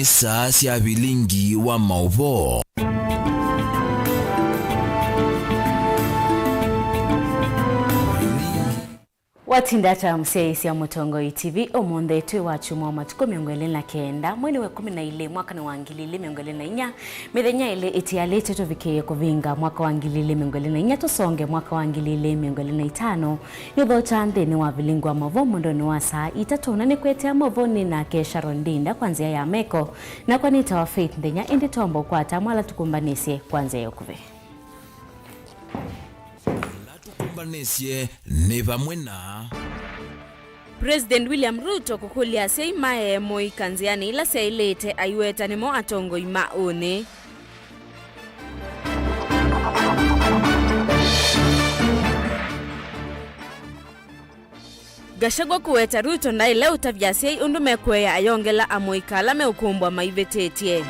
nesa cia bilingi wa mauvo. Watindata mseisi ya Mutongoi TV omonde tui wachu mwa matuko miongole na kenda mweli we 12 mwaka na wangilili miongole na inya mithenya ile itialete tuvikie kuvinga mwaka wangilili miongole na inya tusonge mwaka wangilili miongole na itano nyutho chande ni wa vilingu wa mavo mwendoni wa saa itatuna ni kwetea mavoni na kesha rondinda kwanzia ya meko na kwa nita wa Faith ndenya indi tombo kwa tamwala tukumbanisye kwanzia yokuve. Ni vamwe na President William Ruto kukulia seimae moi kanziani ila seilete aiweta nimo atongo imaone. Gachagua kuweta Ruto ndai leo utavyasiai undume kwea ayongela amoikala meukumbwa maivetetie.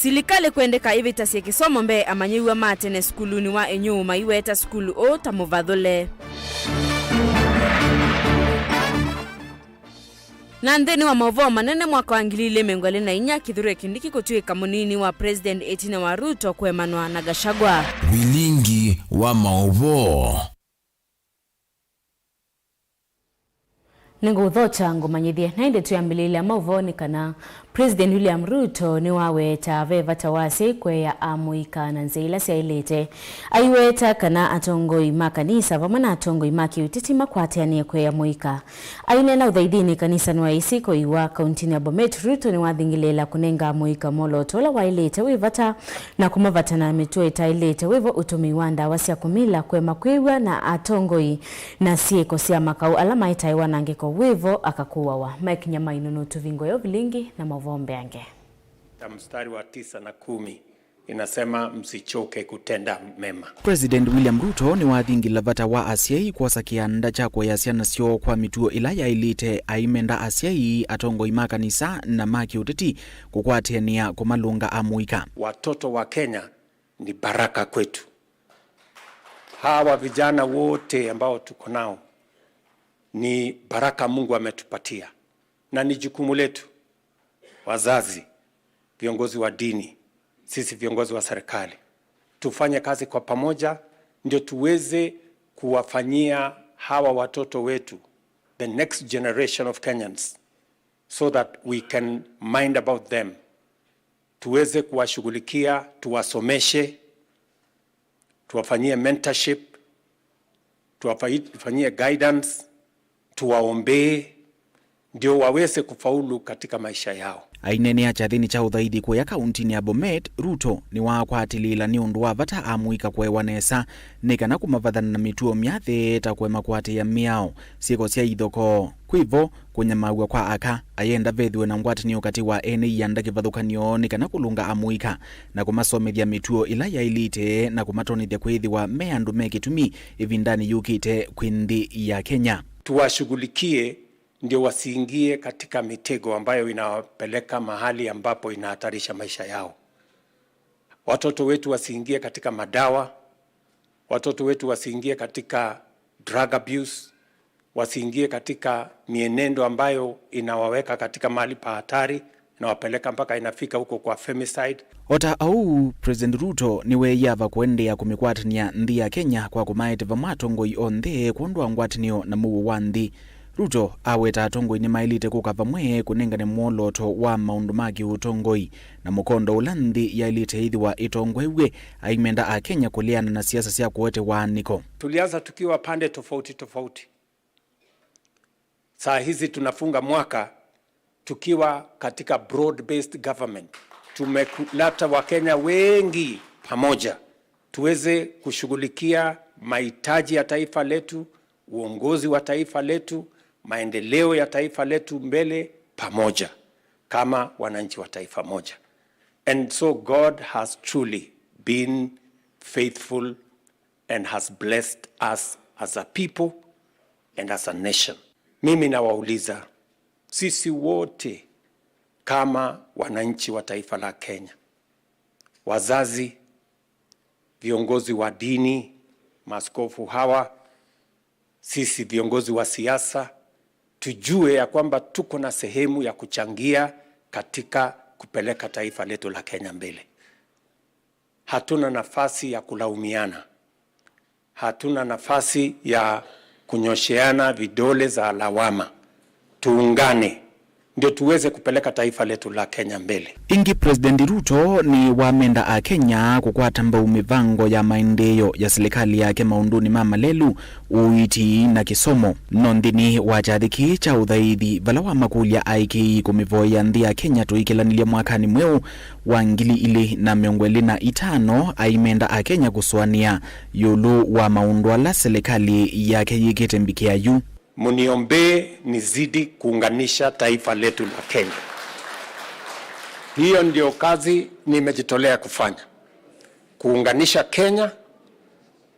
Silikale kwendeka ivitasi kisomo mbe amanyiwa matene skuluni wa enyuma iweta skulu o tamuvathole. Na ndeni wa mauvo manene mwaka wangilile mengwale na inya kithure kindiki kutuika munini wa President Etina wa Ruto kwemanwa na Gachagua. Bilingi wa mauvo. Nengo uthocha ngomanyithie na inde tuyambilile mauvoni kana President William Ruto ni waweta vevata wasi kweya amuika na nzeila siailete aiweta kana atongoi makanisa vamana atongoi maki utiti makwatianie kweya muika ainena uthaidini kanisa nwa isiko iwa kauntini ya Bomet. Ruto ni wathingilela kunenga muika molotola wailete wivata na kumavata na mituo itailete wivo utumi wanda wasia kumila kwe makwiwa na atongoi na sieko sia makau alama itaiwa nangeko wivo akakuwa wa Mike Nyamaino no tuvingo yo bilingi na mavombe ange. Mstari wa 9 na 10 inasema msichoke kutenda mema. President William Ruto ni wathingila vata wa asiai kwa sakianda chako ya siana sio kwa mituo ila ya ilite aimenda asiai atongo imakanisa na maki uteti kukwatenia kumalunga amuika. Watoto wa Kenya ni baraka kwetu. Hawa vijana wote ambao tuko nao ni baraka Mungu ametupatia. Na ni jukumu letu, wazazi, viongozi wa dini, sisi viongozi wa serikali, tufanye kazi kwa pamoja ndio tuweze kuwafanyia hawa watoto wetu, the next generation of Kenyans, so that we can mind about them. Tuweze kuwashughulikia, tuwasomeshe, tuwafanyie mentorship, tuwafanyie guidance, tuwaombee ndio waweze kufaulu katika maisha yao. Ainene achathini cha uthaidi kwa kauntini ya Bomet. Ruto ni wakwatilila ni undu wa vata amuika kwewa nesa nikana kumavathana na mituo myathe ta kwema kwate ya miao sieko sia ithoko kwivo kunyamagwa kwa aka ayenda vethiwe na ngwatini ukati wa ene yanda kivathukanio nikana kulunga amuika na kumasomethia mituo ila ya ilite na kumatonithia kwithiwa me andu mekitumi ivindani yukite kwindi ya Kenya. Tuwashughulikie ndio wasiingie katika mitego ambayo inawapeleka mahali ambapo inahatarisha maisha yao. Watoto wetu wasiingie katika madawa, watoto wetu wasiingie katika drug abuse, wasiingie katika mienendo ambayo inawaweka katika mahali pa hatari, inawapeleka mpaka inafika huko kwa femicide. Ota au President Ruto niwe yava kuendea kumikwatania ndi ya Kenya kwa kumaete vamatongoi onthe kuondwa ngwatinio na muwu wa nthi. Ruto aweta atongoi ni mailite kukava mwe kunengane mwoloto wa maundu maki utongoi na mukondo ulanthi ya ilite ithiwa itongwewe aimenda a Kenya kuliana na siasa sia kuote wa niko. Tulianza tukiwa pande tofauti tofauti. Saa hizi tunafunga mwaka tukiwa katika broad-based government. Tumeleta Wakenya wengi pamoja tuweze kushughulikia mahitaji ya taifa letu, uongozi wa taifa letu, maendeleo ya taifa letu mbele pamoja kama wananchi wa taifa moja. And so God has truly been faithful and has blessed us as a people and as a nation. Mimi nawauliza sisi wote kama wananchi wa taifa la Kenya, wazazi, viongozi wa dini, maaskofu hawa, sisi viongozi wa siasa tujue ya kwamba tuko na sehemu ya kuchangia katika kupeleka taifa letu la Kenya mbele. Hatuna nafasi ya kulaumiana. Hatuna nafasi ya kunyosheana vidole za lawama. Tuungane ndio tuweze kupeleka taifa letu la Kenya mbele. Ingi President Ruto ni wamenda a Kenya kukwata mbau mivango ya maendeleo ya serikali yake maunduni mama lelu uiti na kisomo nondini wajathiki cha uthaithi vala wa makulia aiki kumivoya nthi ya Kenya tuikilanilia mwakani mweu wa 2025 aimenda a Kenya kuswania yulu wa maundu ala serikali yake yikite mbikiayu. Muniombe nizidi kuunganisha taifa letu la Kenya. Hiyo ndio kazi nimejitolea kufanya. Kuunganisha Kenya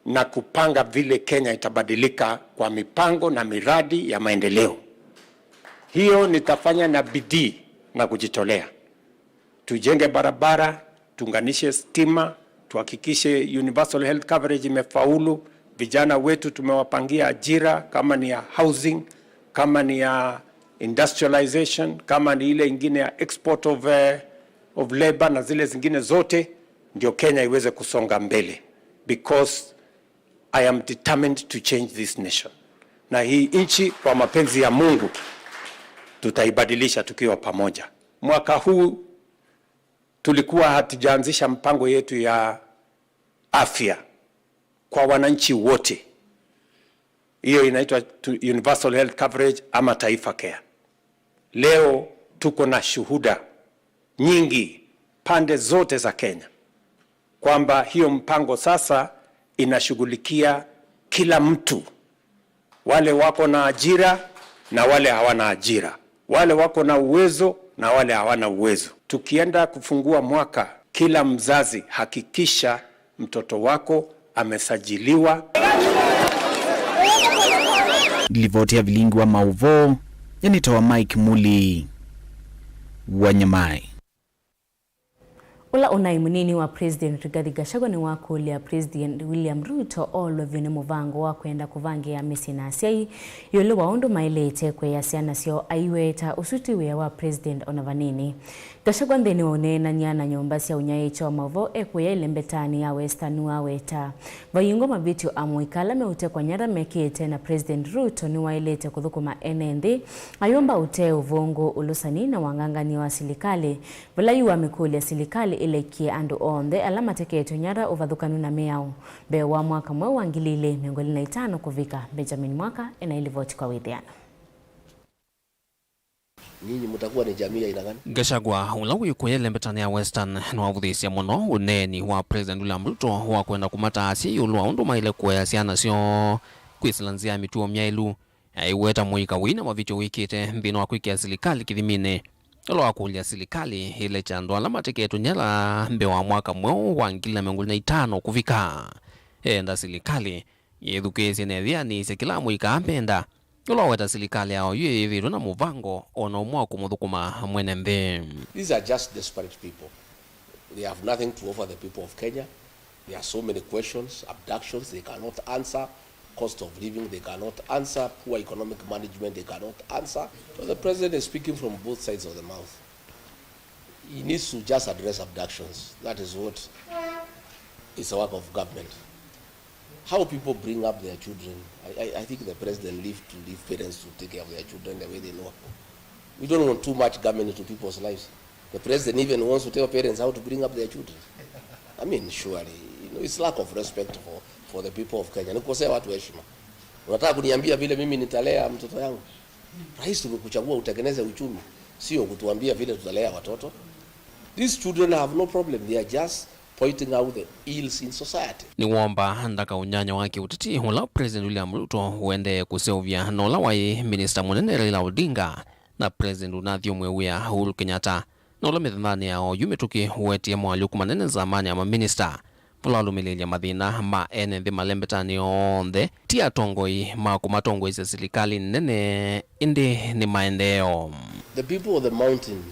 na kupanga vile Kenya itabadilika kwa mipango na miradi ya maendeleo. Hiyo nitafanya na bidii na kujitolea. Tujenge barabara, tuunganishe stima, tuhakikishe universal health coverage imefaulu. Vijana wetu tumewapangia ajira, kama ni ya housing, kama ni ya industrialization, kama ni ile ingine ya export of labor na zile zingine zote, ndio Kenya iweze kusonga mbele. Because I am determined to change this nation. Na hii nchi kwa mapenzi ya Mungu tutaibadilisha tukiwa pamoja. Mwaka huu tulikuwa hatujaanzisha mpango yetu ya afya kwa wananchi wote. Hiyo inaitwa universal health coverage ama Taifa Care. Leo tuko na shuhuda nyingi pande zote za Kenya kwamba hiyo mpango sasa inashughulikia kila mtu, wale wako na ajira na wale hawana ajira, wale wako na uwezo na wale hawana uwezo. Tukienda kufungua mwaka, kila mzazi hakikisha mtoto wako amesajiliwa. Livotia vilingi wa mauvo yanitoa Mike Muli wa Nyamai. Ula unai munini wa President Rigathi Gachagua ni wakulia President William Ruto olwevyo ni muvango wa kwenda kuvangia misi na asiai yolo waundu mailete kwe ya siana sio aiweta usutiwe wa President onavanini. Gachagua nthini waunena nyana nyomba sia unyaicho mavo ekwe ya ilembetani ya Western wa weta. Vayungo mabitio amuikala meute kwa nyara mekete na President Ruto ni wailete kuthukuma NND ayomba ute uvongo ulusani na wangangani wa silikali. Valayu wa mikuli ya silikali ile kie andu onde alama teketo nyara uvathukanu na meao. Bewa mwaka mwe wangilile 2025 kuvika Benjamin Mwaka inailivoti kwa withiana. Nyinyi mtakuwa ni jamii ya aina gani? Gachagua ulawi kuyele mbetani ya Western nwavuthisia muno uneni wa President William Ruto wa kwenda kumata asi yulu waundu maile kuya siana sio kwisilanzia mituo myailu aiweta muika wina mavicho wikite mbino wa kuikia silikali kithimine alo wakulia silikali ile chando alama teketu nyala mbewa mwaka mweo wa 2025 kuvika enda silikali yedhukezi nethiani sekila muika ampenda alo weta silikali yao yue viru na muvango ono mwa kumuthukuma mwene mbe. These are just desperate people. They have nothing to offer the people of Kenya. There are so many questions, abductions they cannot answer, cost of living they cannot answer, poor economic management they cannot answer. So the president is speaking from both sides of the mouth. He needs to just address abductions. That is what is the work of government. How people bring up their children, I think the president leave parents to take care of their children the way they know. We don't want too much government into people's lives. The president even wants to tell parents how to bring up their children. I mean, surely, it's lack of respect for the people of Kenya. Nikosea watu heshima. Unataka kuniambia vile mimi nitalea mtoto yangu? Rais tumekuchagua utengeneze uchumi, sio kutuambia vile tutalea watoto. These children have no problem. They are just pointing out the ills in society. Ni womba ndaka unyanya wake utiti hula President William Ruto huende kuseuvya nola wai Minister munene Raila Odinga na President unathio mwewia Uhuru Kenyatta nola mithani yao yumetuki huetie mwaluku manene zamani ya Minister pulalu mililia madhina ma enenthi malembetani onthe tia tongoi ma kumatongoi za silikali nene indi ni maendeo. The people of the mountain,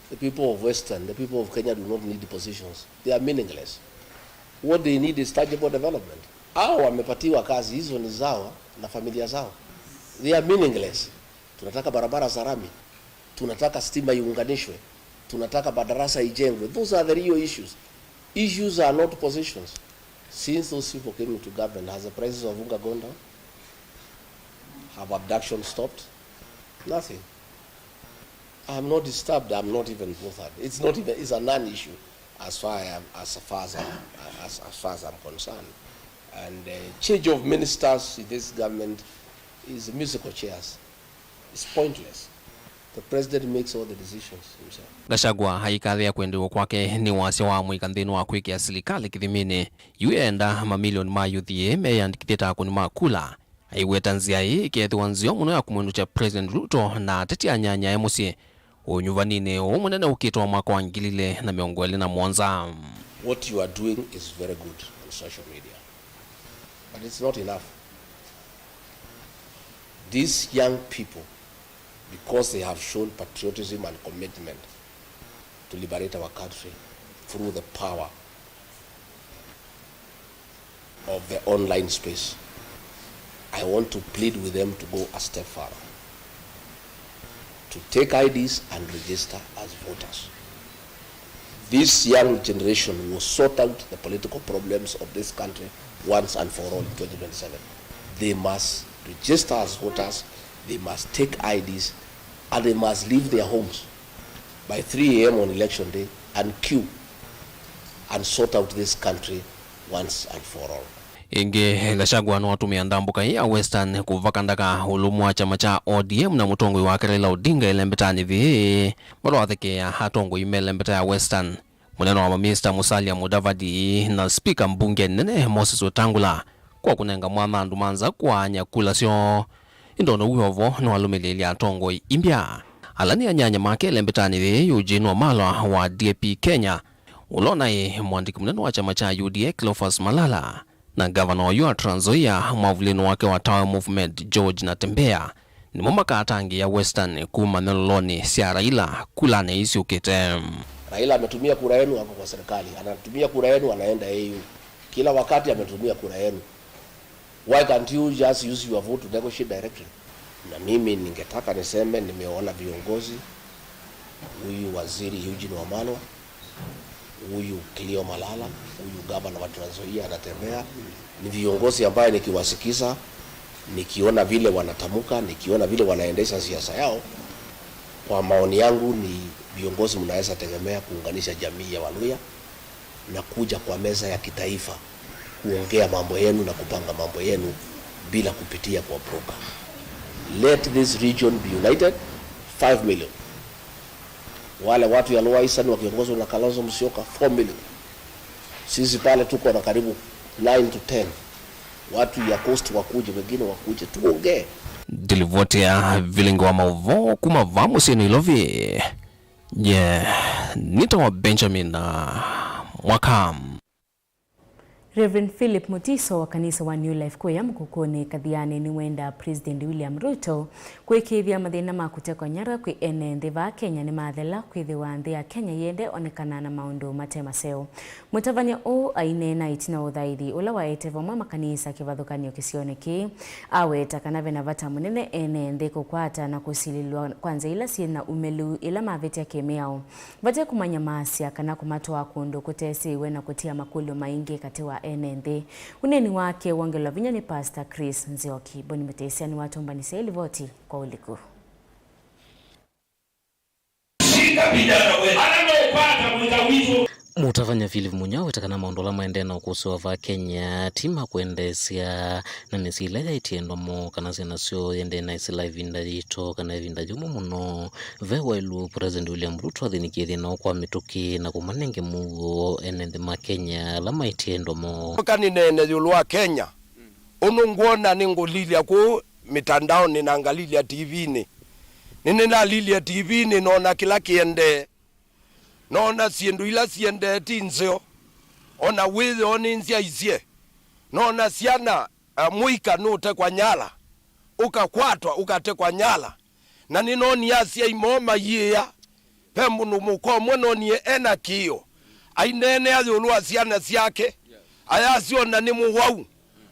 the people of Western, the people of Kenya do not need positions. They are meaningless. What they need is tangible development. Hao wamepatiwa kazi, hizo ni zao. na familia zao. They are meaningless. Tunataka barabara za rami, tunataka stima iunganishwe, tunataka madarasa ijengwe. Those are the real issues. Issues are not positions. Since those people came into government, has the prices of unga gone down? Have abduction stopped? Nothing. I'm not disturbed. I'm not even bothered. It's a non-issue as far as I'm concerned. And change of ministers in this government is musical chairs. It's pointless. The president makes all the decisions himself. Gachagua haikathia kwendewa kwake ni wasi wa muikanthini wa kwikia serikali kithimini yuenda mamilioni ma yuthie meyandikithita kuni makula aiweta nzia hii ikethwa nzio muno ya kumwinducha President Ruto na teti anyanya emusie unyuvanini umunene ukitwa mwaka wa 2021. What you are doing is very good on social media, but it's not enough. These young people, because they have shown patriotism and commitment to liberate our country through the power of the online space, I want to plead with them to go a step further, to take IDs and register as voters. This young generation will sort out the political problems of this country once and for all in 2027. They must register as voters, they must take IDs, and they must leave their homes by 3 a.m. on election day and queue and sort out this country once and for all. Inge Gachagua no atumia ndambuka ya Western kuvakandaka ulumu wa chama cha ODM na mutongoi wa Raila Odinga ilembetani vi marwatheke ya hatongo imelembeta ya Western muneno wa mamista Musalia Mudavadi na speaker mbunge nene Moses Wetangula kwa kunenga mwana ndumanza kwa nyakula sio indono uyovo no alumeleli atongo imbia alani ya nyanya make lembetani vi Eugene Wamalwa wa DAP Kenya ulona mwandiki muneno wa chama cha UDA Cleophas Malala na governor wa Trans Nzoia mwavulini wake wa Tower Movement George Natembeya ni mwaka atangi ya Western kumaneloni sia Raila kulane isi ukite. Raila ametumia kura yenu hapo kwa serikali, anatumia kura yenu anaenda AU. Kila wakati ametumia kura yenu. Why can't you just use your vote to negotiate directly? Na mimi ningetaka niseme nimeona viongozi huyu waziri Eugene Wamalwa, huyu Cleo Malala, huyu gavana wa Trans Nzoia Natembeya, ni viongozi ambaye nikiwasikiza, nikiona vile wanatamuka, nikiona vile wanaendesha siasa yao, kwa maoni yangu ni viongozi mnaweza tegemea kuunganisha jamii ya Waluya na kuja kwa meza ya kitaifa kuongea mambo yenu na kupanga mambo yenu bila kupitia kwa broker. Let this region be united. 5 million. Wale watu ya Lower Eastern wakiongozwa na Kalonzo Musyoka 4 million. Sisi pale tuko na karibu 9 to 10. Watu ya Coast wakuje, wengine wakuje tuongee. Dilivotea vilingo wa mauvo kumavamu sinu ilovi. Nita wa Benjamin Mwakam. Reverend Philip Mutiso wa kanisa wa New Life Kwea mkukone kathiane ni wenda President William Ruto kwikithia mathina ma kutekwa nyara kwi ene nthi va Kenya ni mathela kwithiwa nthi ya Kenya yende onekana na maundu matemaseo. Mutavania o ainena itina uthaithi ula waete vamwe makanisa kivathukanio kisioneki aweta kana vena vata munene ene nthi kukwata na kusililwa kwanza ila sina umelu ila mavetia kemiao vate kumanya masia kana kumatwa kundu kutesiwe na kutia makulu maingi katiwa NND. Uneni wake wangela vinya ni Pastor Chris Nzioki. Boni Metesia ni watu mbanisa ili voti kwa uliku. Mutavanya Philip Munyawe takana maondola maendeno kuhusu wa Kenya tima kuendesia na nesila ya itiendo mo kana senasio yende na isi live indajito kana vinda jumu muno vewa ilu President William Ruto adhinikiri na kwa mituki na kumanenge mugo enende ma Kenya lama itiendo mo kani nene yulua Kenya ununguona ningulilia ku mitandao ninaangalilia TV ni nina lilia TV ni nona kila kiende nona siendu ila siende tinzeo ona withi oninzia isie nona siana muika nute kwa nyala ukakwatwa ukatekwa nyala na ninoni asia imoma yia pembunu mukomwe nonie ena kio ainene athulwa siana siake ayasiona ni muwau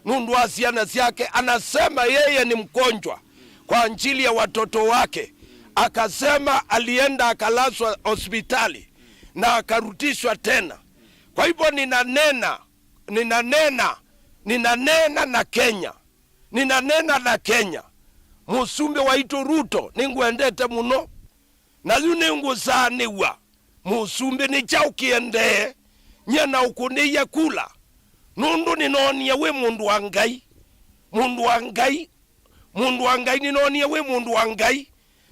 nundu wa ciana ciake. Anasema yeye ni mgonjwa kwa ajili ya watoto wake. Akasema alienda akalazwa hospitali na akarudishwa tena. Kwa hivyo ninanena na Kenya. Ninanena na Kenya. Musumbe waitu Ruto ningwendete muno. Na yune ngusaniwa. Musumbe ni chau kiende. Nyena ukuniye kula. Nundu ninonia we mundu wa Ngai. Mundu wa Ngai. Mundu wa Ngai ninonia we mundu wa Ngai.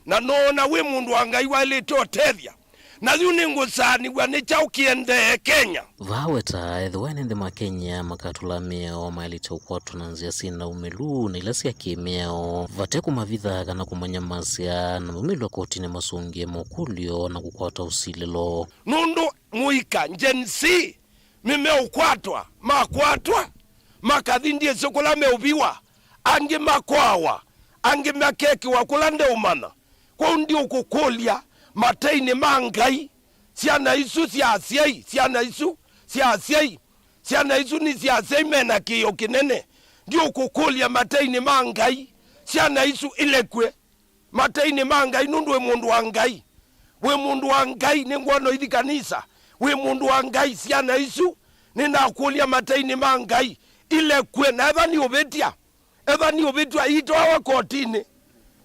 Na nona we mundu wa Ngai walito tethia. Na yune ngusaniwa ni chau kiende Kenya. Vaweta edhwene ndima Kenya makatulameo mailito kwa tunanzia sina umelu na ilasi ya kiemeo vateku mavitha kana kumanyamasia na mumilwa kotine masungie mokulio na kukwata usililo. Nundu muika njensi mime ukwatwa makwatwa makadhindie sokula meubiwa angi makwawa angi makeki wakulande umana kwa undi ukukulia mateini mangai siana isu siasiai siana isu ni siasiai mena kiyo kinene ndio ukukulia mateini mangai siana isu ilekwe mateini mangai nundu we mundu wa Ngai. We mundu wa Ngai ningwano hithi kanisa. We mundu wa Ngai siana isu ninakulia mateini mangai ilekwe na eva ni ubetia itwawe kotini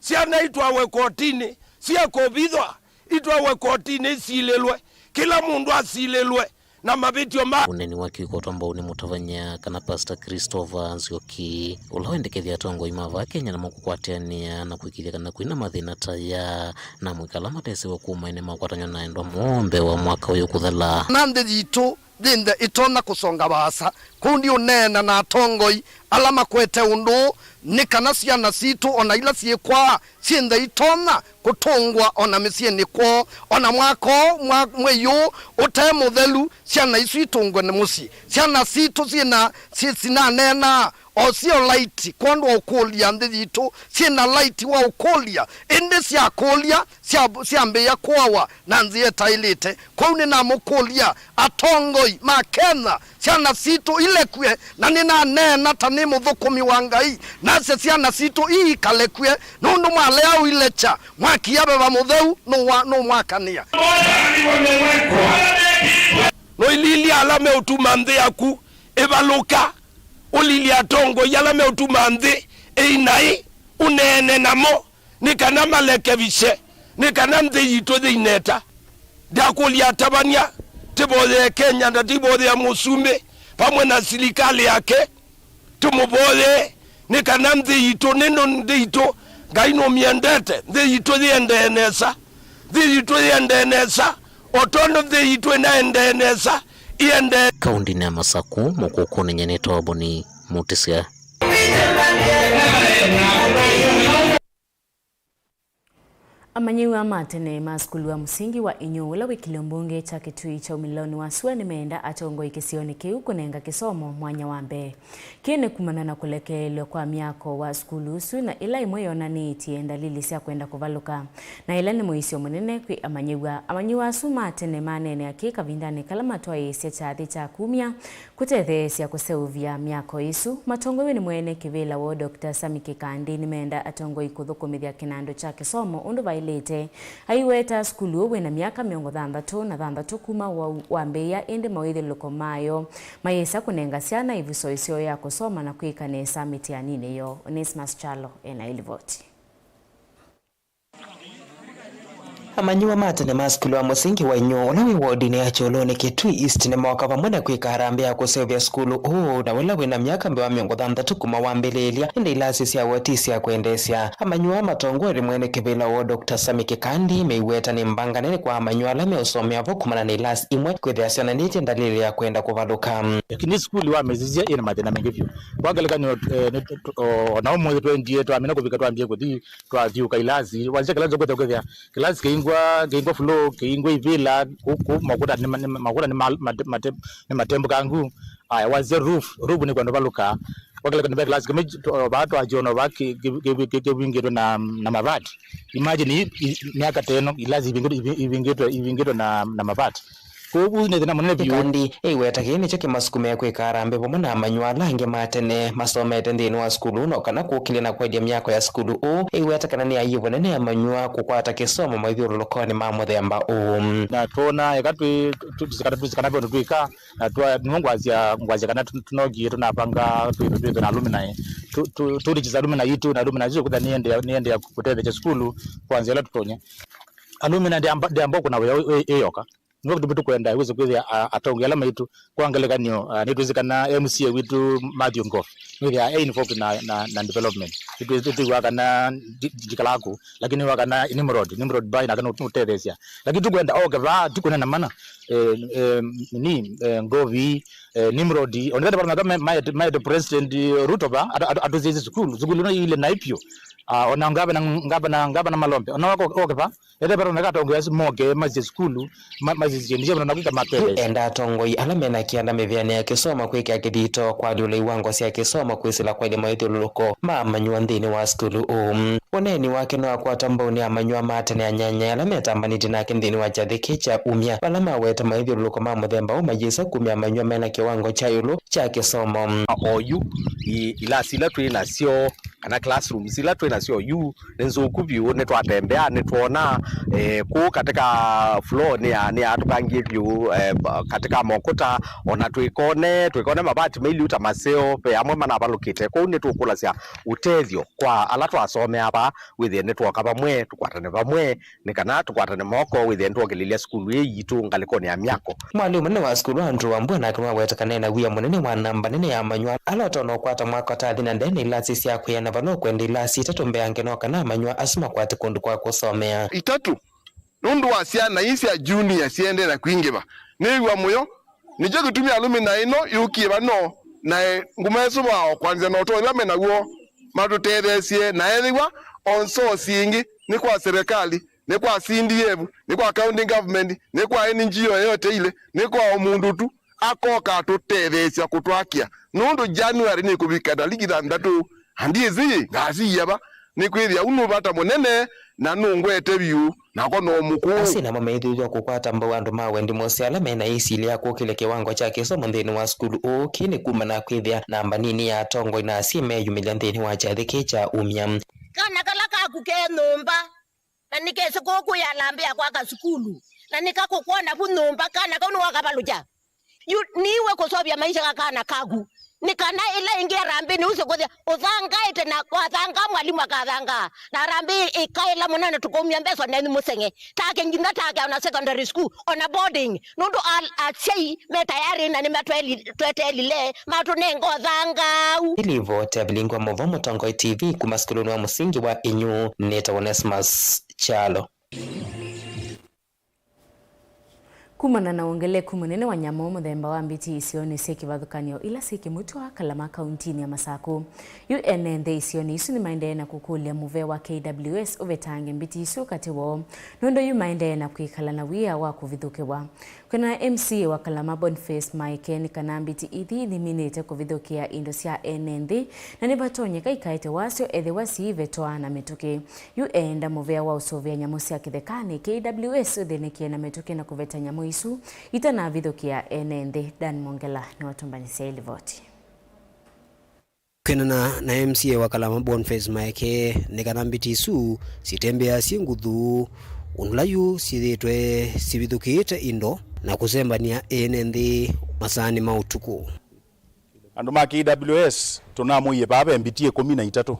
siana itwawe kotini siya kobithwa itwawe kotini silelwe kila mundu asilelwe na mabitio uneni waki ukotamba uni mutavanya kana Pastor Christopher Nzioki ulawendekethia tongo imava Kenya na mukukwatiania na kuikiria kana kuina mathina taya na mwikala matesewe kumaine makwatanya naendwa muombe wa mwaka uyu kuthala nande jitu dinde itona kusonga basa kundi unena na tongoi alama kwete undu nikana ciana citu ona ila ciekwa cienda itona kutungwa ona micie nikwo ona mwako mweyu ute muthelu ciana isu itungwe ni muci ciana citu cina nena o cio light kwandwa ukulia ndithi itu cina light wa ukulia indi cia kulia ciambia kwawa na nzie tailite kwau ni na mukulia atongoi makena ciana citu ilekwe na nina nena tani muthukumi wa Ngai na ciana citu iikalekwe nundu mwale au ilecha mwakiabe ba mutheu no mwakania no ilili alame utuma nthi yaku ebaluka ulili atongo yalame utuma nthi einai unene namo nikana malekebishe nikana nthi yitu thineta dakulia tabania tibothe Kenya na tibothe ya Musumbe pamwe na serikali yake tumubothe nikana nthi yitu nino nthi yitu Ngai no miendete nthi yitu thiendenesa otondo nthi yitu naendenesa iende kaundi na Masaku mukuku ni nyenito aboni mutisia Amanyiwa amatene maskulu wa msingi wa Inyula wikilombunge cha kitui cha umiloni wa suwa nimeenda atongo ikisioni kiu kunenga kisomo mwanya wambe. Kine kumana na kulekeleo kwa miako wa skulu usu na ila imoyo na ni itienda lilisi ya kuenda kuvaluka. Na ila ni muisio munene kui amanyiwa asu matene manene akika vindani kalamatoa isi ya chathi cha kumia kutethesi ya kuseuvia miako isu. Matongo wini mwene kivila wo Dr. Samike Kandi nimeenda atongo ikuthukumithia kinando cha kisomo undu vailete. Aiweta skulu uwe na miaka miongo thantatu kuma wambeya indi mawithe loko mayo. Mayesa kunenga siana iviso isio ya kusoma na kuikanesa mitianine yo. Onesmus Chalo ena ilivoti. Amanyiwa matene maskulu wa musingi wa Inyula wodini ya Choloni Kitui East ni mwaka pamwena kuika harambe ya kusevya skulu huu na wala wina miaka mbewa miongo thantatu kuma wambelelia indi ilasi siya watisi ya kuendesya. Amanyiwa matongo mwene kibila wa Dr. Samike Kandi meiweta ni mbanga nene kwa amanyiwa lame usome hapo kumana ni ilasi imwe kwethia siana niti ndalili ya kuenda kuvaluka. Kini skulu wa mezizia ina mathina mengivyo wagalika na umo yetu ndietu amina kubika tuambie kuti tuavyuka ilasi wazia kilazi kweta kwethia kilasi keingwa flow keingwa ivila huku makuta ni matembo kangu aya wazia roof ni kwenda valuka wakala kwenda class kama watu ajono waki kevingiro na mavati imagine miaka teno ilazi ivingiro na mavati ko ne na munene biyo kandi iweta kini cho kimasukume kwikarambe pomwe na manywa lange matene masomete nthini wa skulu no kana kukile na kwedia myako ya skulu iweta kana ni ayibone ne amanywa kukwata kisomo maithiurulukoni ma muthemba na tuona ekatwi tusikana byo twika na twa ngwazia kana tunogie tunapanga twitu na alumni tulichiza alumni yitu na alumni zio kuda niende ya kutethecha skulu kwanza la tutonye alumni ndi ambao kuna yoka ngo kudubitu kwenda iweze kwithia atongo alama yitu kwangelekanio nitwizikana MCA witu Matthew Ngof nithia involved na development itu wakana jikalaku lakini wakana Nimrod by na kana utethesia lakini tukwenda okeva tukuna na mana Ngovi Nimrod onekana baranga kama my president Ruto ba atuzizi skulu no ile naipio ona ngaba na malombe ona wako okeva ete pero nakatongo yasi moge mazi skulu mazi nje na kuka mapele enda tongoi alamena kianda meviane ya kisoma kwiki akidito kwa dule iwango si ya kisoma kwisila kwa ilima yetu luluko mamanywa ndini wa skulu oneni wake no akwata mboni amanywa matene anyanya alameta mbaniti na kindini wa jadhikicha umya balama weta maidhi luluko mamuthemba umajisa kumya amanywa mena kiwango cha yulu cha kisoma oyu ila sila tuina sio kana classroom sila tuina sio yu nenzo kubyu netwatembea netwona ku katika floor ni atukangie vyu katika mokuta ona twikone mabati maili utamaseo pe amwe mana balukite ko netukula sia utethio kwa alatu asome hapa within netwoka bamwe tukwatane bamwe nikana tukwatane moko within twogelilia skulu yitu ngaliko ni amyako mwalimu ne wa skulu Andrew Wambua akimwa wetakane na wiya munene wa namba nene ya manywa alotono kwata mwaka tathi na ndene ilasi sia kuyana bano kwenda ilasi itatu mbeange no kana manywa asuma kwati kundu kwa kusomea itatu nundu wa ciana isi ya junior siende na kwingiba niwa muyo nije gutumia alumni ino yukiba no na ngumeso bao kwanza no to ila menaguo matutethesie na eliwa on source ingi ni kwa serikali ni kwa CDF ni kwa county government ni kwa NGO yote ile ni kwa mundu tu akoka tutethesia kutwakia nundu January ni kubika daligida ndatu handiezi ngazi yaba ni kwithia unu bata munene na nungwete biu nako no mukuu asina mameithio kukwata mbo andu mawendi mosiala mena isili ya kukile kiwango cha kisomo nthini wa skulu kini kuma na kwithia namba nini ya tongo ina asime yumilia nthini wa jathikicha umya kana kala kakuke numba na nikese koku ya lambia kwa ka skulu na nikakukona bu numba kana kono wakabaluja niwe kusobya maisha kana kagu nikana ila ingia rambi ni use kodya uzanga ite na kwa zanga mwalimu akazanga na rambi ikaila munana tukomya mbeso na musenge take nginda take on secondary school on a boarding nundu achei metayari na nimetweli le matunengo zanga ilivo tabelingwa movo Mutongo TV kuma skulu wa musingi wa Inyu Neta Onesmus Chalo kumana na wongeleku munene wa nyamo muthemba wa mbiti isioni sikivathukanio ila sikimutwa Kalama kauntini ya Masaku UNN isioni isu ni maende na kukulia muve wa KWS uvetange mbiti isu katiwo nondo yu maende na kuikala na wia wa kuvithukiwa kuna MCA wa Kalama Boniface Mike ni kana mbiti ithi ni minite kuvithukia indo cia NN na nibatonye kaikaite wasio ethe wasi vetwa na mituki UNN muve wa usovia nyamo cia kithekani KWS uthenekie na mituki na kuveta nyamo isu itana vithukia NN Dan Mongela ni watumbanisia ilivoti kenana na MCA wa Kalama Boniface Mike ni kana mbiti isu sitembea singuthu unulayu sithitwe sivithukite indo na kusembania NN masani mautuku andu ma KWS tunamuye baba mbitie 13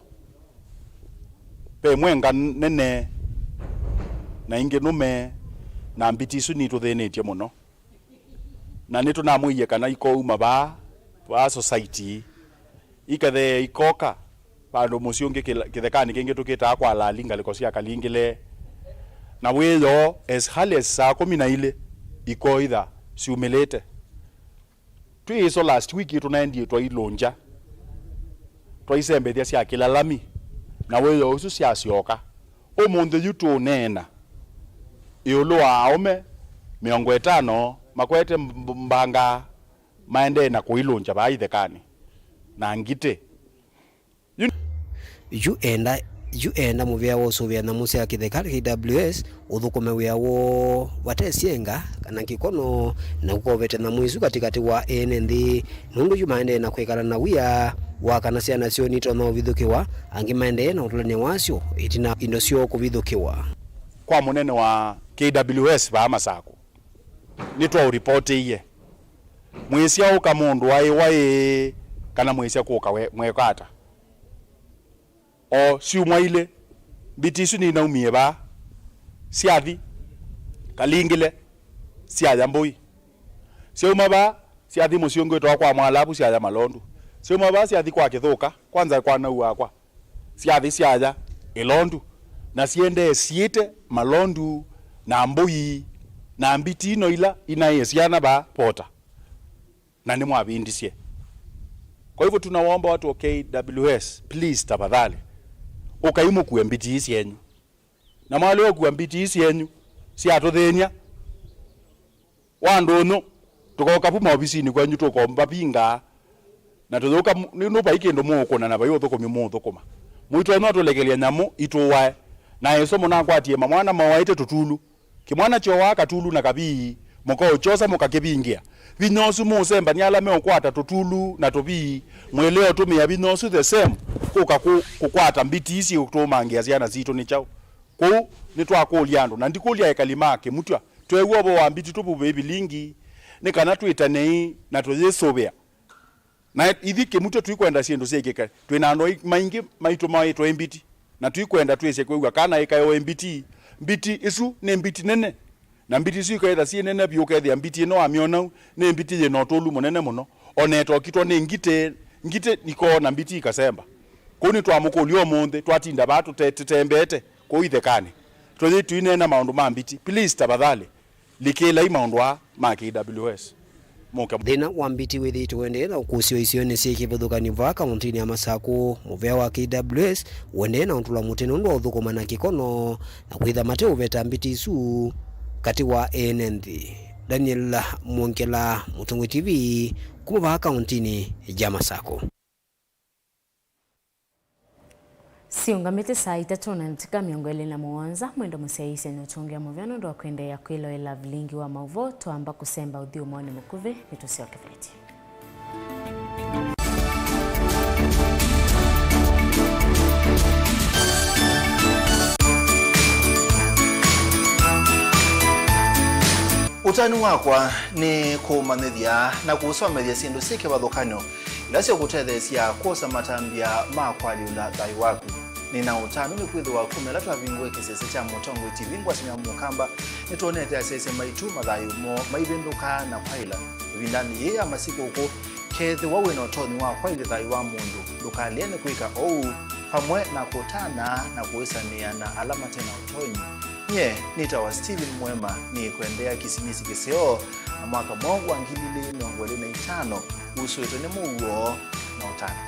pe mwenga nene na inge nume na mbiti isu ni tuthenetie muno na ni tunamuye kana iko uma ba society ikathe ikoka bandu musionge kithekani kingi tukita kwa lalinga liko cia kalingile na weyo as hales saa 12 iko itha siumelete twiso last week tunaendie twailonja twaisembethia cia kilalami na weyo usu cia sioka umunthe yutu nena iulu wa aume 50 makwete mbanga maende na kuilonja ba ithekani na ngite yu enda enda muvia wo suvia na musia kithekali KWS uthukume wia wo watesienga kana kikono na kukovete na mwizu katikati wa NND nundu jumaende na kwekala na wia wakana ciana cio nito no vithukiwa angimaende na utulania wasio itina indo cio kuvithukiwa kwa munene wa KWS ba Masako nitwa report iye mwisia uka mundu wai kana mwisia kuka mwekata o siumwa ile bitisu ni naumie ba siathi kalingile siaja mbui siuma ba siathi musiongo etwa kwa mwalabu siaja malondu siuma ba siathi kwa kithuka kwanza kwa nau akwa siathi siaja ilondu na siende siete malondu na mbui na mbiti no ila inayesiana ba pota na ni mwabindisie. Kwa hivyo tunawaomba watu wa KWS please tafadhali ukaimu kuembiti hisi yenyu na mwale wa kuembiti hisi yenyu si atothenia wandono tukoka puma ofisini kwenyu tukomba pinga na tuthuka no baikendo muko na bayo thukumi mu thukuma muito no tulegelia nyamu ituwae na yesomo na kwatie mwana mawaite tutulu kimwana cho waka tulu na kabii moko chosa mukakibingia binosu musemba ni alame okwata tutulu na tobii mweleo tumia binosu the same kuka kukwata mbiti isi kutomangia ziana zito ni chao ku nitwa kuliando na ndikulia ekalimake mutwa twewo bo ambiti tupu baby lingi ne kana twitane na toyesobea na ithike mutwa twikwenda siendo sekeka twinando maingi maito maito embiti na twikwenda twese kwegwa kana ekayo embiti mbiti isu ne mbiti nene na mbiti su kaida si nene byuka thia mbiti no amiona ne mbiti ye no tolu munene muno oneto kitwa ne ngite niko na mbiti kasemba kuni twamukulio monde twatinda batu tetembete ko ithekane twaje tuinena maundu ma mbiti please tabadhali likela imaundwa ma KWS moka thina wa mbiti withi tuende na ukusio isio ni sikivudhukani vaka muntini ya Masako muvea wa KWS wende na untula mutino ndo uthukuma na kikono na kwitha mate uveta mbiti isu kati wa NND. Daniel Mwongela, Mutungu TV, kumuvaa kauntini ya Masako. Siungamite saa 3 na ntika miongole na muonza mwendo musaisi na utungia muvyano ndo wakwende ya kwilo ila vilingi wa mauvo tuamba kusemba udhiu mwani mukuve nitusio kifleti. Utani wakwa ni kumanithia na kusomethia sindu sike bathukanyo ilasio kutethesia kosa matambia makwali ula thai waku nina utani ni kwithwa kumela twavingwe kisese cha Mutongo TV ngwasimya mukamba nitonete asese maitu mathayu mo maivinduka na kwaila vindani ye amasiko uko kethe wawe na utoni wa kwaili thai wa mundu lukaliene kuika pamwe na kutana na kuisania na alama tena utoni. Nye nitawa Steven Mwema ni kuendea kisimisi kiseo na mwaka mongu wa 2025 usueto ni muguo na utani.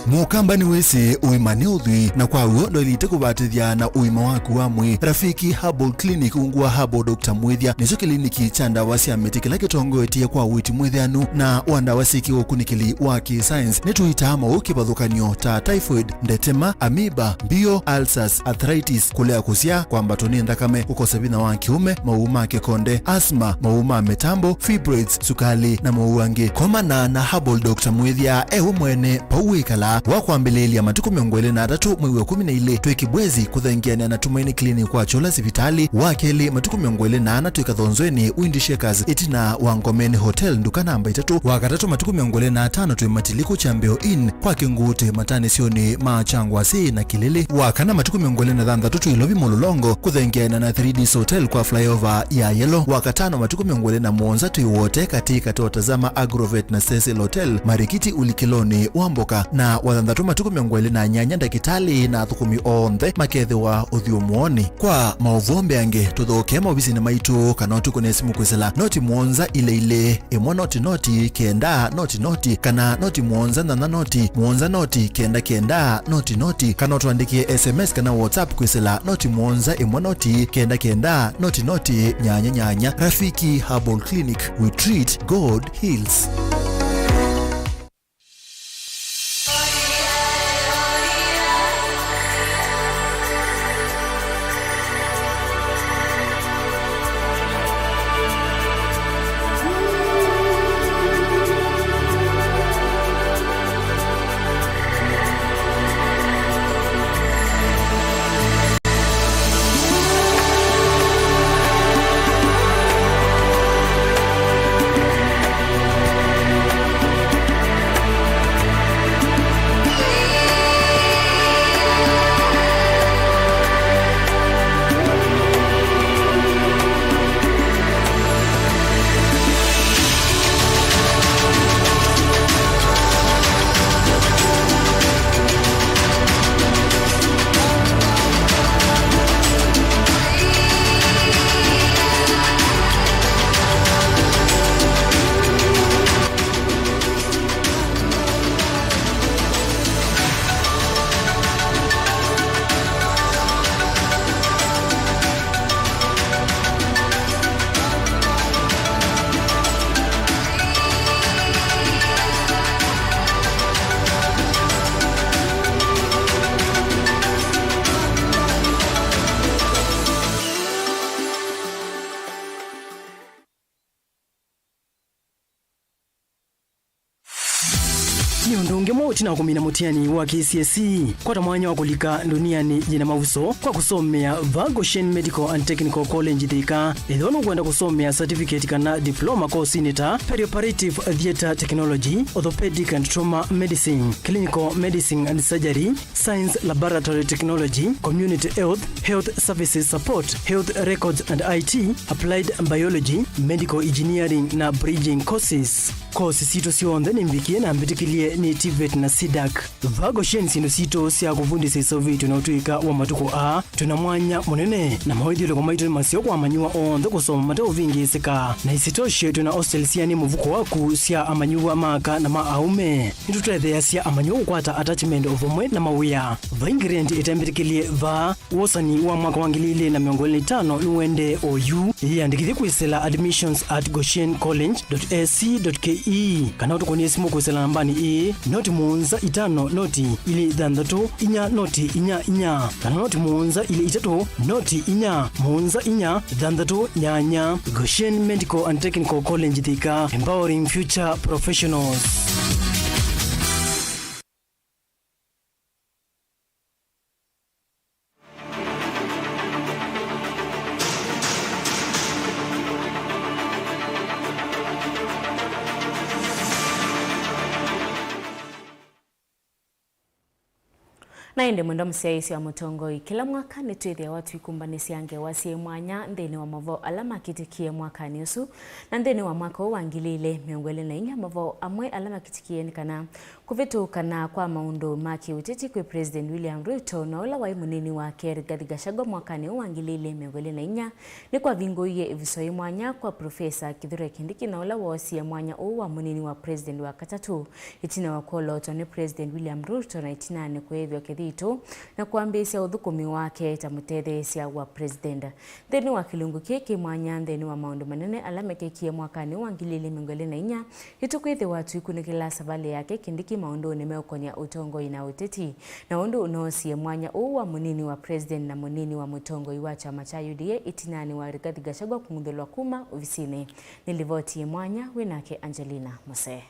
Mukamba ni wese uimane udhui na kwa uo doilite kubatithia na uima waku wa mwi Rafiki Herbal Clinic ungua Herbal Dr. Mwithia nicho kliniki cha ndawa cia miti kila kitongo etie kwa witi mwithianu na wandawa siki ukunikili wa ki-science nituita mauki bathukanio ta typhoid, ndetema, amoeba, bio, ulcers, arthritis, kulea kusia kwa mbatoni ndakame, kukosa bina wa kiume, mauma kikonde, asma, mauma metambo, fibroids, sukali na mauange. Komana na Herbal Dr. Mwithia mwene pauwikala wakwambilelia matuku 23 mwezi wa 12 twekibwezi kuthengiania na Tumaini Clinic kwa chola sivitali wakeli matuku 24 twekathonzweni Windy Shakers itina wa Ngomeni Hotel nduka namba 3 wakatatu matuku 25 twematiliko Chambeo Inn kwa Kingute matani sioni machangwa si na Kilele wakana matuku 26 Ilovi Mololongo kuthengiania na 3D Hotel kwa flyover ya Yellow wakatano matuku 21 tuiwote katika totazama Agrovet na Cecil Hotel Marikiti Ulikiloni Wamboka na wathandatu matuku 28 ndakitali na thukumi onthe makethe wa uthio muoni kwa mauvombe ange tuthoke maobisi na maitu kana tuko nesimu kwisela noti muonza ile imwe noti kenda noti kana noti muonza na noti muonza noti kenda noti kana tuandikie SMS kana WhatsApp kwisela noti muonza imwe noti kenda noti nyanya. Rafiki Herbal Clinic, we treat, God heals. Nundunge moti na kumina mutiani wa KCSE kwa tamwanya wa kulika duniani jina mauso kwa kusomea Goshen Medical and Technical College Thika idhono kwenda kusomea certificate kana diploma course inita perioperative theater technology, orthopedic and trauma medicine, clinical medicine and surgery, science laboratory technology, community health services support, health records and IT, applied biology, medical engineering na bridging courses. Course sito sionde ni mbikie na mbitikilie ni TVET na SIDAC. Goshen sino sito siya kufundisa isovi tunautuika wa matuko a tunamwanya munene na mahoidhilo kwa maito masio kwa amanyua ondo kusoma mateo vingi sika na isitoshe tuna hostel siya ni muvuko waku siya amanyua maka na maaume nitutethea siya amanyua ukwata attachment of mwe na mawia ingredient itambitikilie wosani wa mwaka wangilile na miongoli 5 nuende OU yandikithi kuisela admissions at goshencollege.ac.ke kana utukoni esimu kuisela nambani noti muunza 5 noti ili dhandatu inya noti inya kana noti muunza ili 3 noti inya muunza inya dhandatu nyanya. Goshen Medical and Technical College Thika, empowering future professionals. Na ende mwendo msiaisi wa mutongoi kila mwaka nituithia watu ikumbanisi yange wasie mwanya ndeni wa mavo alama kitikie mwaka niusu na ndeni wa mwaka uwangilile miongwele na inga mavo amwe alama kitikie nikana kuvitu kana kwa maundu maki utiti kwe President William Ruto na ula wai munini wake Rigathi Gachagua mwaka ni uwangilile miongwele na inga ni kwa vingo iye ivisoi mwanya kwa Profesa Kithure Kindiki na ula wasie mwanya uwa munini wa President wa katatu itina wakolo toni President William Ruto na itina ni kuhevyo kithito na kuambisia uthukumi wake tamutethesia wa President. Theni wa kilungu kiki mwanya theni wa maundu manene alame kekie mwaka ni uwangilile miongwele na inya itukwithe watu ikunikila savali yake Kindiki maundu nimeokonya utongo ina uteti na undu unosie mwanya uwa munini wa President na munini wa mutongo iwa chama cha UDA itinani wa Rigathi Gachagua kumudhulwa kuma ofisini. Nilivoti mwanya winake Angelina Mose.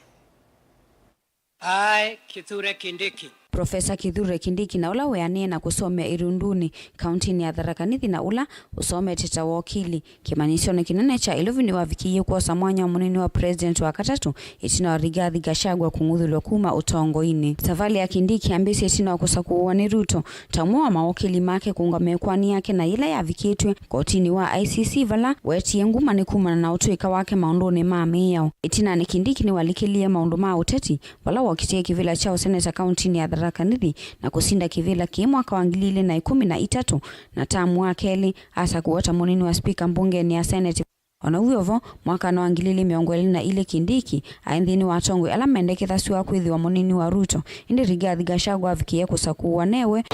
Kithure Kindiki. Profesa Kithure Kindiki na ula weanie na kusomea Irunduni kauntini ya Tharaka Nithi na ula usome teta wakili kimanisho na kinene cha ilovini wavikiye kwa samwanya munini wa President wa katatu itina wa Rigathi Gachagua kungudhulwa kuma utongo ini. Savali ya Kindiki ambisi itina wa kusakuwa ni Ruto tamua mawakili make kuunga mekwani yake na ila ya vikitwe kotini wa ICC vala wetie nguma ni kuma na utuika wake maundone maami yao. Itina ni Kindiki ni walikilia maundu maa uteti vala wakitie kivila chao seneta kauntini ya Tharaka Nithi na kusinda kivila mwaka wangilile na 13 na tamu wakeli asa kuwata munini wa speaker mbunge ni ya Senate. Ona uyovo mwaka na wangilile miongweli na ile Kindiki aindhini watongwe ala mendeketha siwa kuithi wa munini wa Ruto indi Rigathi Gachagua avikie kusakuwa newe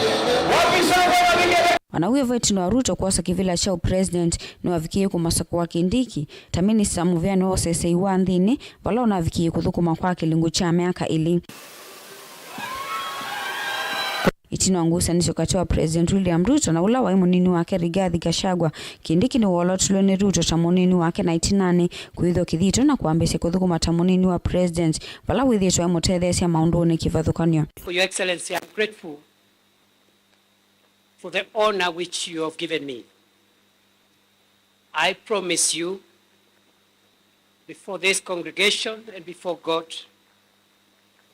wana uyovo itino wa Ruto kuwasa kivila chao President ni wavikie kumasakuwa Kindiki tamini samuviani wose seiwa ndhini wala unavikie kuthukuma kwa kilingu cha miaka ili itino angusa nisho katoa President William Ruto na ula wa munini wake Rigathi Gachagua. Kindiki ni wolotulo ni Ruto tamunini wake na itinani kuidho kithito na kuambese kuthukuma tamunini wa President wala withito ya mutethesia maunduni kivathukanio. For your excellency, I'm grateful for the honor which you have given me. I promise you before this congregation and before God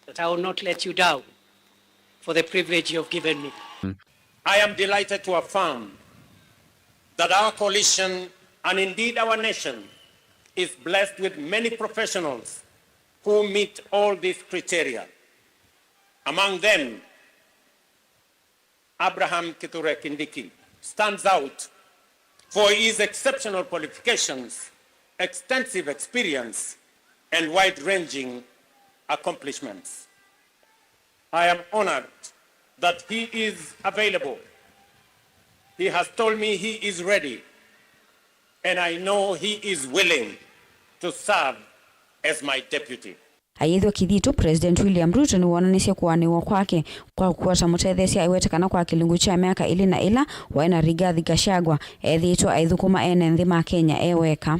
that I will not let you down for the privilege you have given me. I am delighted to affirm that our coalition and indeed our nation is blessed with many professionals who meet all these criteria. Among them, Abraham Kithure Kindiki stands out for his exceptional qualifications, extensive experience, and wide-ranging accomplishments. I am honored that he is available. He has told me he is ready, and I know he is willing to serve as my deputy. Aidha kithito President William Ruto ni wananisha kuaniwa kwake kwa kuwata mutethesia aiwetekana kwa kilungu cha miaka ili na ila waina Rigathi Gachagua ethito aithukuma ene nthi ma Kenya eweka.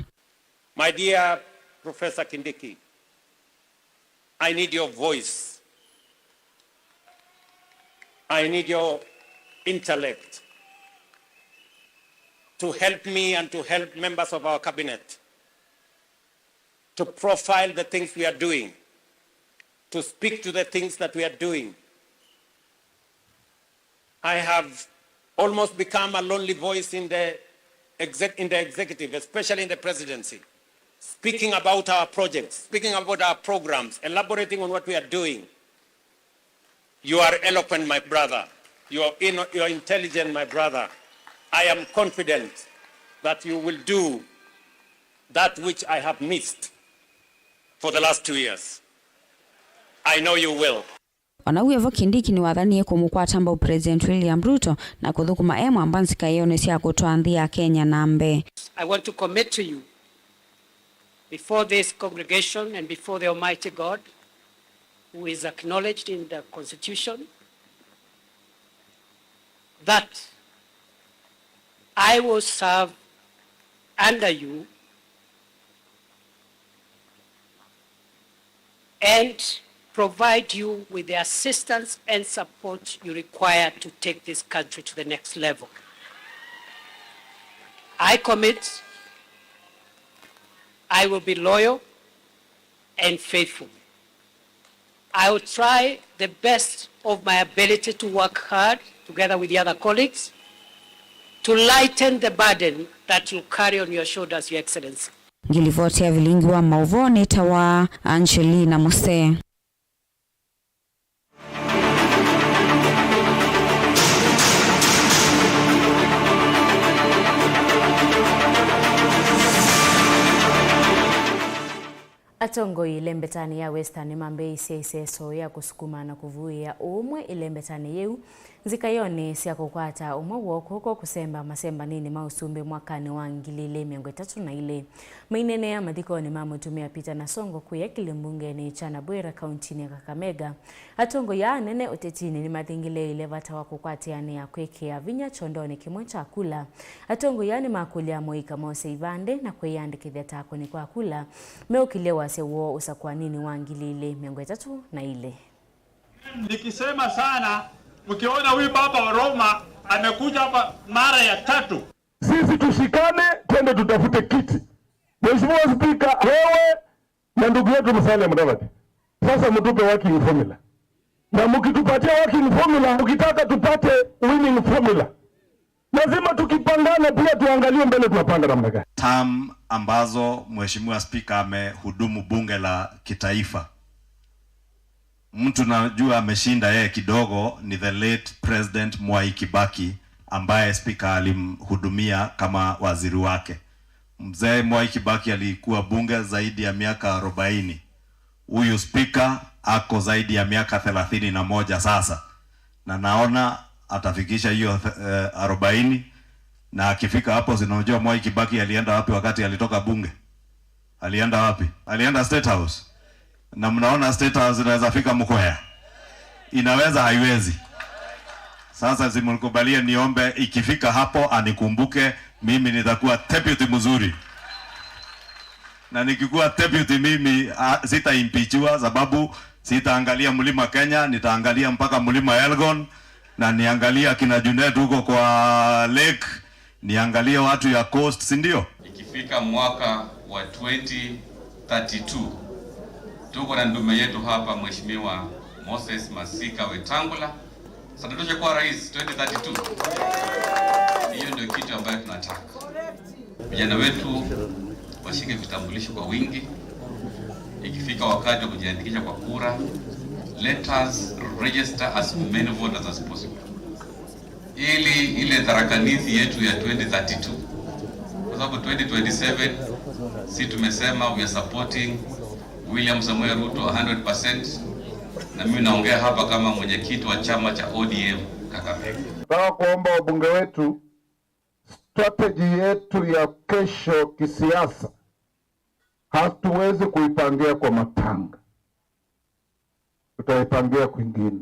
My dear Professor Kindiki, I need your voice I need your intellect to help me and to help members of our cabinet to profile the things we are doing, to speak to the things that we are doing. I have almost become a lonely voice in the executive, especially in the presidency, speaking about our projects, speaking about our programs, elaborating on what we are doing. You are eloquent, my brother. You are intelligent, my brother. I am confident that you will do that which I have missed for the last 2 years. I know you will. Onawievo Kindiki ni wathanie kumukwata mbao President William Ruto na kuthukuma emu ambansika yone cia kutwanthia Kenya nambe. I want to commit to you before this congregation and before the Almighty God, who is acknowledged in the Constitution, that I will serve under you and provide you with the assistance and support you require to take this country to the next level. I commit, I will be loyal and faithful. I will try the best of my ability to work hard together with the other colleagues to lighten the burden that you carry on your shoulders, Your Excellency. Ngilivotia vilingi wa mauvoni tawa Angelina Muse. Atongoi ilembetani ya Western Mambei CSSO ya kusukuma na kuvuia umwe ilembetani yeu zikayone siya kukwata umwe woko huko kusemba masemba nini mausumbe mwakani wa ngilile miongo 34 mainene ya madhiko ni mamutumia Peter Nasongo kuya kilimbunge ni chana Bwera kaunti ya Kakamega. Atongo ya nene utetini ni mathingile ile vata wa kukwatiani ya kweke ya vinya chondoni kimwe cha kula. Atongo ya ni makuli ya moika mose ivande na kweyandikithia tako ni kwa kula meukilewa sewo usakwa nini wa ngilile miongo 34. Nikisema sana, mkiona huyu baba wa Roma amekuja hapa mara ya 3. Sisi tushikane, twende tutafute kiti. Mheshimiwa Spika, wewe na ndugu yetu Musalia Mudavadi, sasa mtupe working formula. Na mkitupatia working formula, ukitaka tupate winning formula, lazima tukipangana pia tuangalie mbele tunapanga namna gani. Term ambazo Mheshimiwa Spika amehudumu bunge la kitaifa, mtu najua ameshinda yeye kidogo ni the late President Mwai Kibaki, ambaye Spika alimhudumia kama waziri wake. Mzee Mwai Kibaki alikuwa bunge zaidi ya miaka 40. Huyu Spika ako zaidi ya miaka 31 sasa, na naona atafikisha hiyo 40. Na akifika hapo, zinajua Mwai Kibaki alienda wapi wakati alitoka bunge? Alienda wapi? Alienda State House. Na mnaona State House inaweza fika Mkwea? Inaweza, haiwezi? Sasa simulikubalia niombe ikifika hapo anikumbuke, mimi nitakuwa deputy mzuri. Na nikikuwa deputy mimi sitaimpeachwa, sababu sitaangalia mlima Kenya, nitaangalia mpaka mlima Elgon, na niangalia kina Junet huko kwa lake, niangalie watu ya coast, si ndio? Ikifika mwaka wa 2032 tuko na ndume yetu hapa Mheshimiwa Moses Masika Wetangula. Sasa tutoshe kwa rais 2032. Hiyo ndio kitu ambayo tunataka. Vijana wetu washike vitambulisho kwa wingi. Ikifika wakati wa kujiandikisha kwa kura, let us register as many voters as possible. Ili ile dharakanithi yetu ya 2032. Kwa sababu 2027 si tumesema we are supporting William Samoei Ruto 100%, na mimi naongea hapa kama mwenyekiti wa chama cha ODM Kakamega. Nataka kuomba wabunge wetu, strategy yetu ya kesho kisiasa hatuwezi kuipangia kwa matanga, tutaipangia kwingine.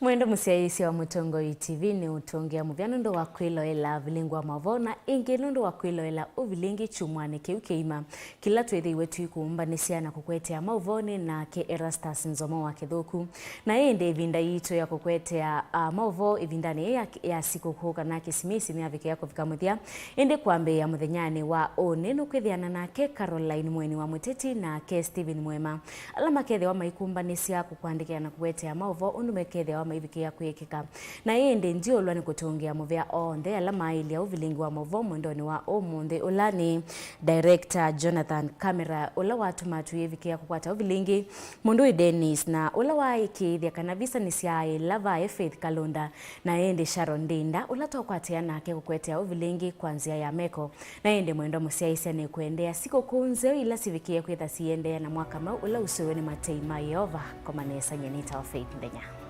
Mwendo musiaisi wa Mutongoi TV ni utongea muvyano ndo wa kwiloela vilingwa mavona ingi ndo wa kwiloela uvilingi chumwane kiukeima kila twethi wetu ikumbanisia na kukwetea mauvoni na ke Erastus Nzomo wa Kithuku na ende ivinda ito ya kukwetea mauvo ivindani ya siku kuka na kisimisi ni avike yako vikamuthia ende kwambe ya muthenyani wa onenu kwithiana na ke Caroline Mweni wa Muteti na ke Steven Mwema alama kethe wa maikumbanisia kukwandika na kukwetea mauvo undume kethe wa maivikia kuyekika na ende ndio ulwani kutungia muvea onde alama ili ya uvilingi wa mauvo mwendoni wa omunde ulani Director Jonathan Camera ula watu matu yevikia kukwata uvilingi Mundui Dennis na ula wa ikithia kana visa nisiae lava Faith Kalonda na ende Sharon Dinda ula tokwatia nake kukwetea uvilingi kwanzia ya meko na ende mwendo musiaisia ni kuendea siku kunzeo ila sivikia kwetha siendea na mwaka mau ula usiweni Matei Mayova kwa manesa nyenita wa Faith Ndenya.